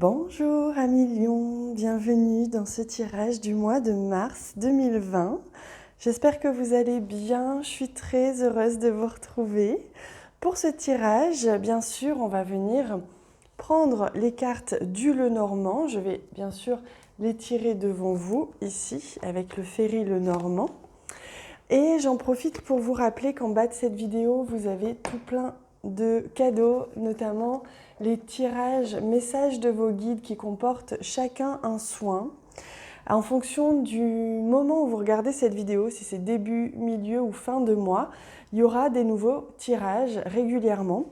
Bonjour amis Lions, bienvenue dans ce tirage du mois de mars 2020. J'espère que vous allez bien, je suis très heureuse de vous retrouver. Pour ce tirage, bien sûr, on va venir prendre les cartes du Lenormand. Je vais bien sûr les tirer devant vous ici avec le Ferry Lenormand. Et j'en profite pour vous rappeler qu'en bas de cette vidéo, vous avez tout plein de cadeaux, notamment les tirages messages de vos guides qui comportent chacun un soin. En fonction du moment où vous regardez cette vidéo, si c'est début, milieu ou fin de mois, il y aura des nouveaux tirages régulièrement.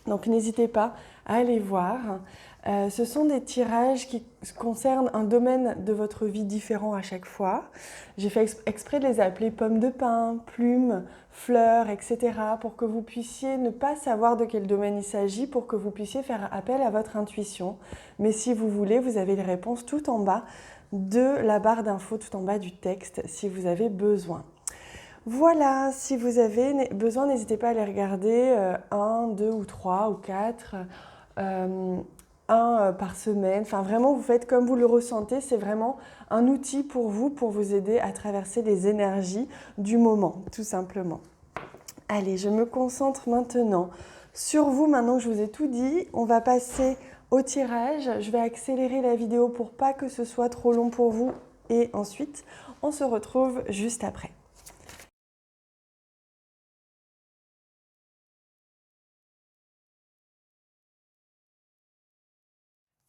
Donc n'hésitez pas à aller voir. Ce sont des tirages qui concernent un domaine de votre vie différent à chaque fois. J'ai fait exprès de les appeler pommes de pin, plumes, fleurs, etc. pour que vous puissiez ne pas savoir de quel domaine il s'agit, pour que vous puissiez faire appel à votre intuition. Mais si vous voulez, vous avez les réponses tout en bas de la barre d'infos, tout en bas du texte, si vous avez besoin. Voilà, si vous avez besoin, n'hésitez pas à les regarder, 1, 2 ou 3 ou 4, un par semaine. Enfin, vraiment, vous faites comme vous le ressentez. C'est vraiment un outil pour vous aider à traverser les énergies du moment, tout simplement. Allez, je me concentre maintenant sur vous. Maintenant que je vous ai tout dit, on va passer au tirage. Je vais accélérer la vidéo pour pas que ce soit trop long pour vous. Et ensuite, on se retrouve juste après.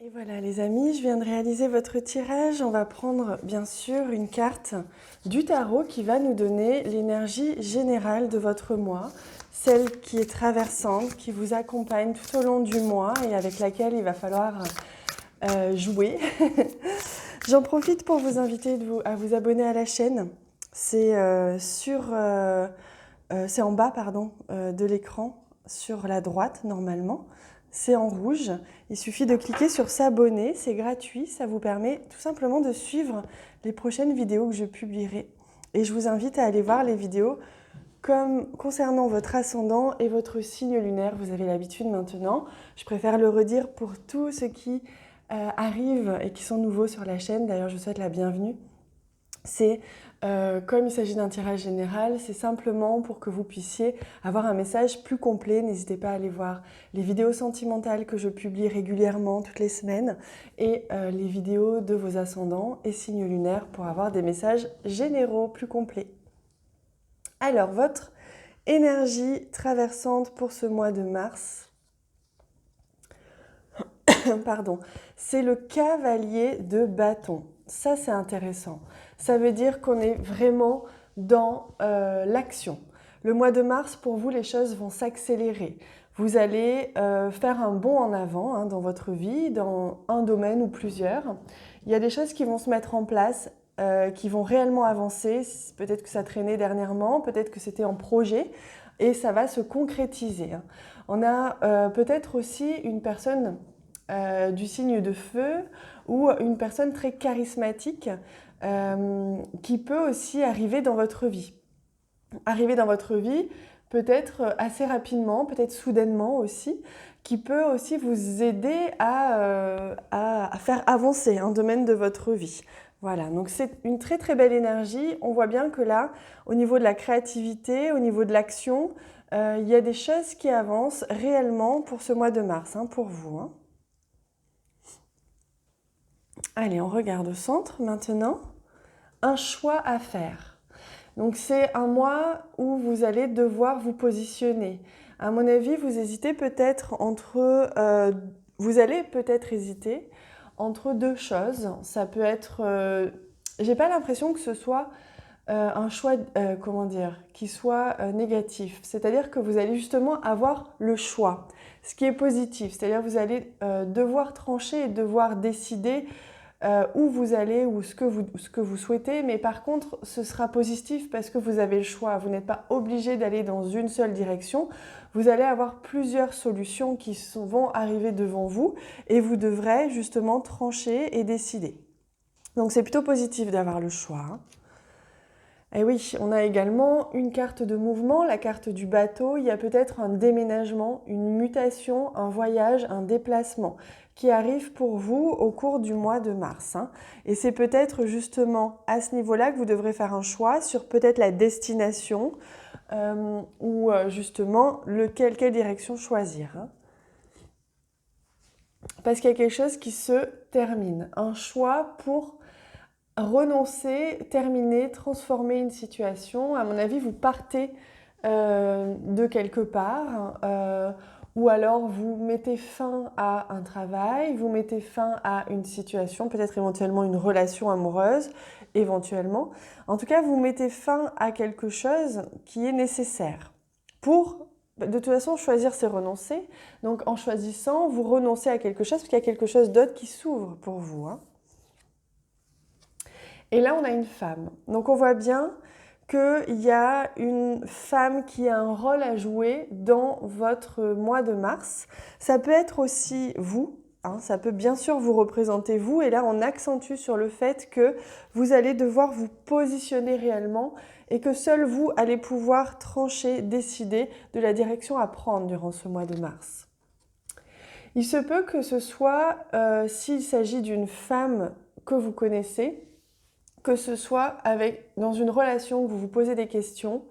Et voilà les amis, je viens de réaliser votre tirage. On va prendre bien sûr une carte du tarot qui va nous donner l'énergie générale de votre mois, celle qui est traversante, qui vous accompagne tout au long du mois et avec laquelle il va falloir jouer. J'en profite pour vous inviter à vous abonner à la chaîne. C'est c'est en bas de l'écran, sur la droite normalement. C'est en rouge. Il suffit de cliquer sur s'abonner, c'est gratuit, ça vous permet tout simplement de suivre les prochaines vidéos que je publierai. Et je vous invite à aller voir les vidéos concernant votre ascendant et votre signe lunaire. Vous avez l'habitude maintenant. Je préfère le redire pour tous ceux qui arrivent et qui sont nouveaux sur la chaîne. D'ailleurs, je vous souhaite la bienvenue. Comme il s'agit d'un tirage général, c'est simplement pour que vous puissiez avoir un message plus complet. N'hésitez pas à aller voir les vidéos sentimentales que je publie régulièrement toutes les semaines et les vidéos de vos ascendants et signes lunaires pour avoir des messages généraux plus complets. Alors, votre énergie traversante pour ce mois de mars, pardon, c'est le cavalier de bâton. Ça, c'est intéressant. Ça veut dire qu'on est vraiment dans l'action. Le mois de mars, pour vous, les choses vont s'accélérer. Vous allez faire un bond en avant dans votre vie, dans un domaine ou plusieurs. Il y a des choses qui vont se mettre en place, qui vont réellement avancer. Peut-être que ça traînait dernièrement, peut-être que c'était en projet et ça va se concrétiser. On a peut-être aussi une personne du signe de feu ou une personne très charismatique qui peut aussi arriver dans votre vie. Arriver dans votre vie peut-être assez rapidement, peut-être soudainement aussi, qui peut aussi vous aider à faire avancer un domaine de votre vie. Voilà, donc c'est une très très belle énergie. On voit bien que là, au niveau de la créativité, au niveau de l'action, il y a des choses qui avancent réellement pour ce mois de mars, pour vous. Allez, on regarde au centre maintenant. Un choix à faire. Donc c'est un mois où vous allez devoir vous positionner. À mon avis, vous hésitez peut-être vous allez peut-être hésiter entre deux choses. Ça peut être, j'ai pas l'impression que ce soit un choix, qui soit négatif. C'est-à-dire que vous allez justement avoir le choix, ce qui est positif. C'est-à-dire que vous allez devoir trancher et devoir décider où vous allez ou ce que vous souhaitez, mais par contre, ce sera positif parce que vous avez le choix. Vous n'êtes pas obligé d'aller dans une seule direction. Vous allez avoir plusieurs solutions qui vont arriver devant vous et vous devrez justement trancher et décider. Donc c'est plutôt positif d'avoir le choix. Et oui, on a également une carte de mouvement, la carte du bateau. Il y a peut-être un déménagement, une mutation, un voyage, un déplacement qui arrive pour vous au cours du mois de mars. Et c'est peut-être justement à ce niveau-là que vous devrez faire un choix sur peut-être la destination ou justement quelle direction choisir. Parce qu'il y a quelque chose qui se termine, un choix pour renoncer, terminer, transformer une situation. À mon avis, vous partez de quelque part ou alors vous mettez fin à un travail, vous mettez fin à une situation, peut-être éventuellement une relation amoureuse, éventuellement. En tout cas, vous mettez fin à quelque chose qui est nécessaire pour... De toute façon, choisir, c'est renoncer. Donc, en choisissant, vous renoncez à quelque chose parce qu'il y a quelque chose d'autre qui s'ouvre pour vous. Et là, on a une femme. Donc, on voit bien qu'il y a une femme qui a un rôle à jouer dans votre mois de mars. Ça peut être aussi vous. Ça peut bien sûr vous représenter vous. Et là, on accentue sur le fait que vous allez devoir vous positionner réellement et que seul vous allez pouvoir trancher, décider de la direction à prendre durant ce mois de mars. Il se peut que ce soit, s'il s'agit d'une femme que vous connaissez, que ce soit dans une relation où vous vous posez des questions.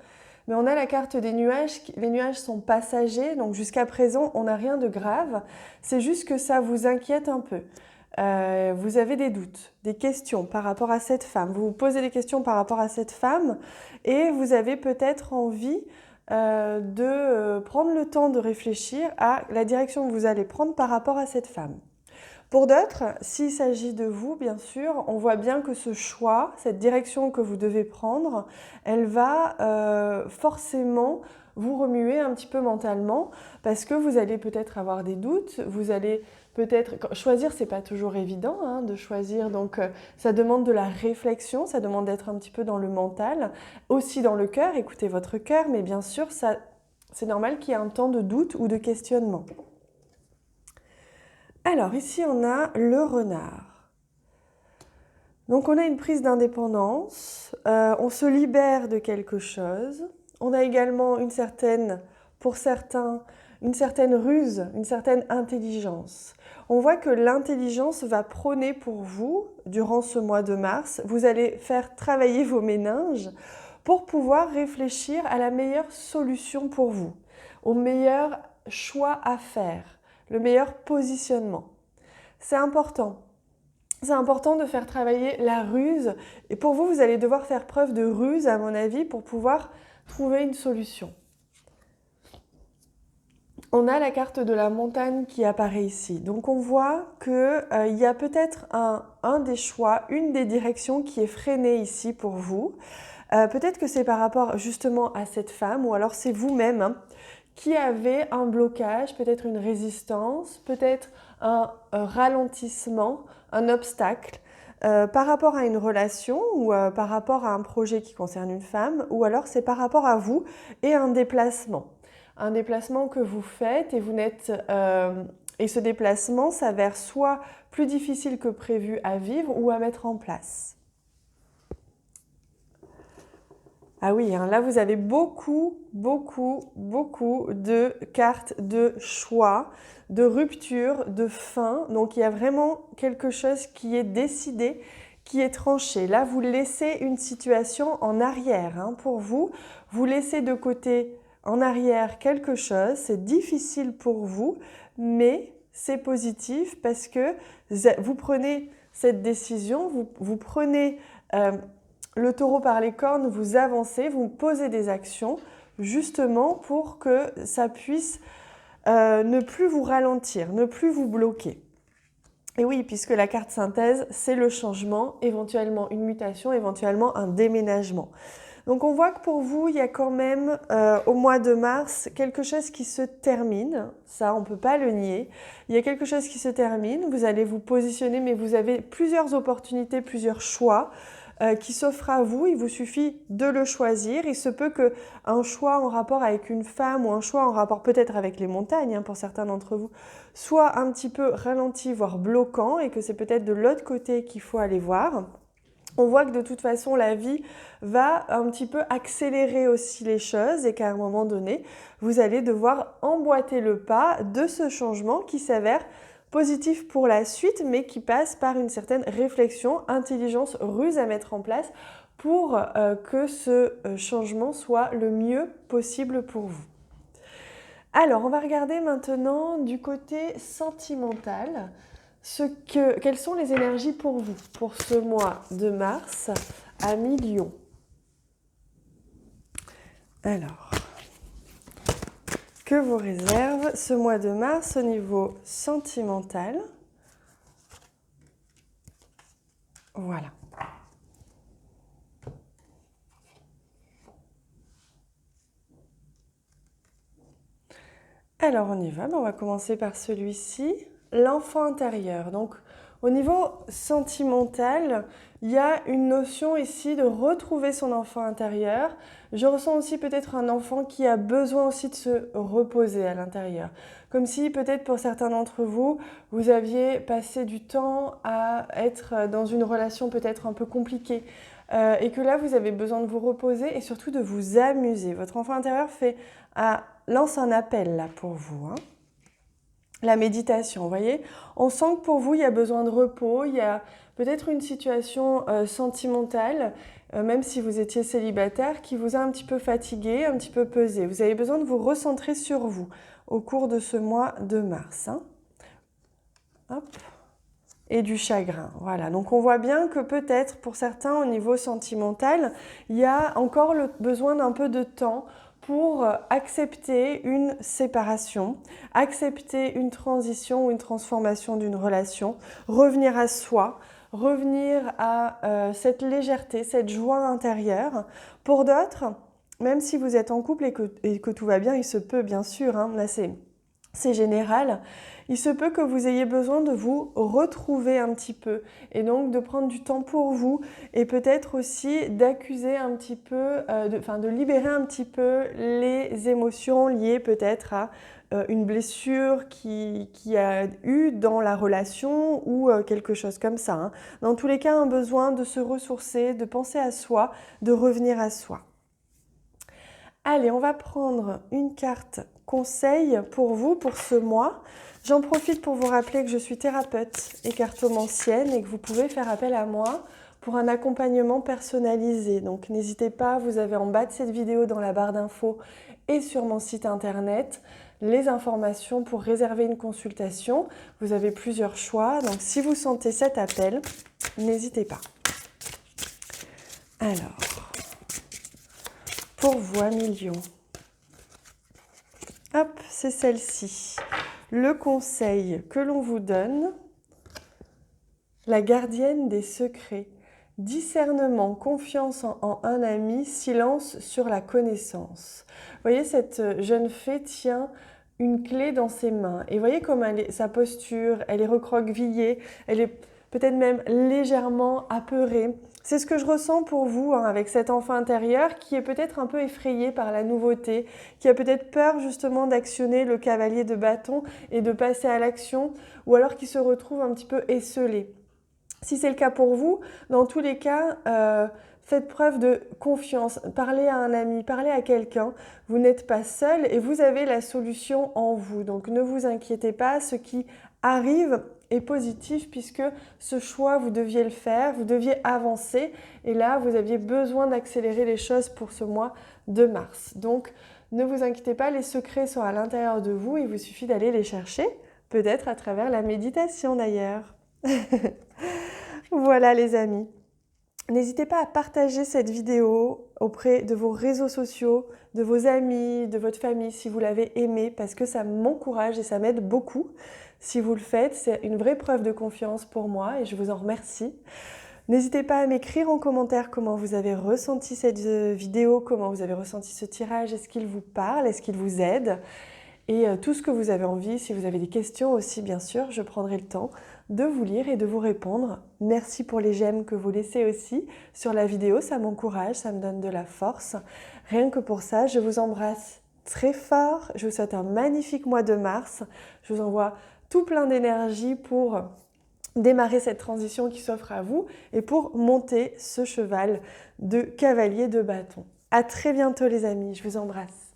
Mais on a la carte des nuages. Les nuages sont passagers, donc jusqu'à présent, on n'a rien de grave. C'est juste que ça vous inquiète un peu. Vous avez des doutes, des questions par rapport à cette femme. Vous vous posez des questions par rapport à cette femme et vous avez peut-être envie de prendre le temps de réfléchir à la direction que vous allez prendre par rapport à cette femme. Pour d'autres, s'il s'agit de vous, bien sûr, on voit bien que ce choix, cette direction que vous devez prendre, elle va forcément vous remuer un petit peu mentalement parce que vous allez peut-être avoir des doutes, vous allez peut-être... Choisir, c'est pas toujours évident de choisir, donc ça demande de la réflexion, ça demande d'être un petit peu dans le mental, aussi dans le cœur, écoutez votre cœur, mais bien sûr, c'est normal qu'il y ait un temps de doute ou de questionnement. Alors ici on a le renard. Donc on a une prise d'indépendance, on se libère de quelque chose. On a également pour certains, une certaine ruse, une certaine intelligence. On voit que l'intelligence va prôner pour vous, durant ce mois de mars, vous allez faire travailler vos méninges pour pouvoir réfléchir à la meilleure solution pour vous, au meilleur choix à faire, le meilleur positionnement. C'est important. C'est important de faire travailler la ruse. Et pour vous, vous allez devoir faire preuve de ruse, à mon avis, pour pouvoir trouver une solution. On a la carte de la montagne qui apparaît ici. Donc on voit qu'il y a peut-être un des choix, une des directions qui est freinée ici pour vous. Peut-être que c'est par rapport justement à cette femme ou alors c'est vous-même qui avez un blocage, peut-être une résistance, peut-être un ralentissement, un obstacle par rapport à une relation ou par rapport à un projet qui concerne une femme, ou alors c'est par rapport à vous et un déplacement. Un déplacement que vous faites et et ce déplacement s'avère soit plus difficile que prévu à vivre ou à mettre en place. Ah oui, là vous avez beaucoup de cartes de choix, de rupture, de fin. Donc il y a vraiment quelque chose qui est décidé, qui est tranché. Là, vous laissez une situation en arrière pour vous. Vous laissez de côté, en arrière, quelque chose. C'est difficile pour vous, mais c'est positif parce que vous prenez cette décision, vous prenez... le taureau par les cornes, vous avancez, vous posez des actions justement pour que ça puisse ne plus vous ralentir, ne plus vous bloquer. Et oui, puisque la carte synthèse, c'est le changement, éventuellement une mutation, éventuellement un déménagement. Donc on voit que pour vous, il y a quand même au mois de mars quelque chose qui se termine, ça on ne peut pas le nier. Il y a quelque chose qui se termine, vous allez vous positionner, mais vous avez plusieurs opportunités, plusieurs choix qui s'offrent à vous, il vous suffit de le choisir. Il se peut qu'un choix en rapport avec une femme ou un choix en rapport peut-être avec les montagnes pour certains d'entre vous soit un petit peu ralenti, voire bloquant et que c'est peut-être de l'autre côté qu'il faut aller voir. on voit que de toute façon, la vie va un petit peu accélérer aussi les choses et qu'à un moment donné, vous allez devoir emboîter le pas de ce changement qui s'avère positif pour la suite, mais qui passe par une certaine réflexion, intelligence, ruse à mettre en place pour que ce changement soit le mieux possible pour vous. Alors, on va regarder maintenant du côté sentimental. Quelles sont les énergies pour vous, pour ce mois de mars à mi-Lion? Alors, que vous réserve ce mois de mars au niveau sentimental? Voilà. Alors, on y va. On va commencer par celui-ci. L'enfant intérieur. Donc, au niveau sentimental, il y a une notion ici de retrouver son enfant intérieur. Je ressens aussi peut-être un enfant qui a besoin aussi de se reposer à l'intérieur. Comme si peut-être pour certains d'entre vous, vous aviez passé du temps à être dans une relation peut-être un peu compliquée. Et que là, vous avez besoin de vous reposer et surtout de vous amuser. Votre enfant intérieur lance un appel là pour vous. La méditation, vous voyez, on sent que pour vous, il y a besoin de repos, il y a peut-être une situation sentimentale, même si vous étiez célibataire, qui vous a un petit peu fatigué, un petit peu pesé. Vous avez besoin de vous recentrer sur vous au cours de ce mois de mars. Hop. Et du chagrin, voilà. Donc on voit bien que peut-être pour certains au niveau sentimental, il y a encore le besoin d'un peu de temps pour accepter une séparation, accepter une transition ou une transformation d'une relation, revenir à soi, revenir à cette légèreté, cette joie intérieure. Pour d'autres, même si vous êtes en couple et que tout va bien, il se peut bien sûr, là c'est général, il se peut que vous ayez besoin de vous retrouver un petit peu et donc de prendre du temps pour vous et peut-être aussi d'accuser un petit peu, de libérer un petit peu les émotions liées peut-être à une blessure qui a eu dans la relation ou quelque chose comme ça. Dans tous les cas, un besoin de se ressourcer, de penser à soi, de revenir à soi. Allez, on va prendre une carte conseil pour vous pour ce mois. J'en profite pour vous rappeler que je suis thérapeute et cartomancienne et que vous pouvez faire appel à moi pour un accompagnement personnalisé. Donc n'hésitez pas, vous avez en bas de cette vidéo dans la barre d'infos et sur mon site internet les informations pour réserver une consultation. Vous avez plusieurs choix, donc si vous sentez cet appel, n'hésitez pas. Alors, pour vous à mi-Lion. Hop, c'est celle-ci. Le conseil que l'on vous donne, la gardienne des secrets. Discernement, confiance en un ami, silence sur la connaissance. Vous voyez, cette jeune fée tient une clé dans ses mains. Et vous voyez comme sa posture, elle est recroquevillée, elle est peut-être même légèrement apeurée. C'est ce que je ressens pour vous avec cet enfant intérieur qui est peut-être un peu effrayé par la nouveauté, qui a peut-être peur justement d'actionner le cavalier de bâton et de passer à l'action, ou alors qui se retrouve un petit peu esseulé. Si c'est le cas pour vous, dans tous les cas, faites preuve de confiance. Parlez à un ami, parlez à quelqu'un. Vous n'êtes pas seul et vous avez la solution en vous. Donc ne vous inquiétez pas, ce qui arrive est positif puisque ce choix, vous deviez le faire, vous deviez avancer. Et là, vous aviez besoin d'accélérer les choses pour ce mois de mars. Donc ne vous inquiétez pas, les secrets sont à l'intérieur de vous. Il vous suffit d'aller les chercher, peut-être à travers la méditation d'ailleurs. Voilà les amis. N'hésitez pas à partager cette vidéo auprès de vos réseaux sociaux, de vos amis, de votre famille si vous l'avez aimée parce que ça m'encourage et ça m'aide beaucoup. Si vous le faites, c'est une vraie preuve de confiance pour moi et je vous en remercie. N'hésitez pas à m'écrire en commentaire comment vous avez ressenti cette vidéo, comment vous avez ressenti ce tirage, est-ce qu'il vous parle, est-ce qu'il vous aide ? Et tout ce que vous avez envie, si vous avez des questions aussi, bien sûr, je prendrai le temps de vous lire et de vous répondre. Merci pour les j'aime que vous laissez aussi sur la vidéo, ça m'encourage, ça me donne de la force. Rien que pour ça, je vous embrasse très fort. Je vous souhaite un magnifique mois de mars. Je vous envoie tout plein d'énergie pour démarrer cette transition qui s'offre à vous et pour monter ce cheval de cavalier de bâton. À très bientôt les amis, je vous embrasse.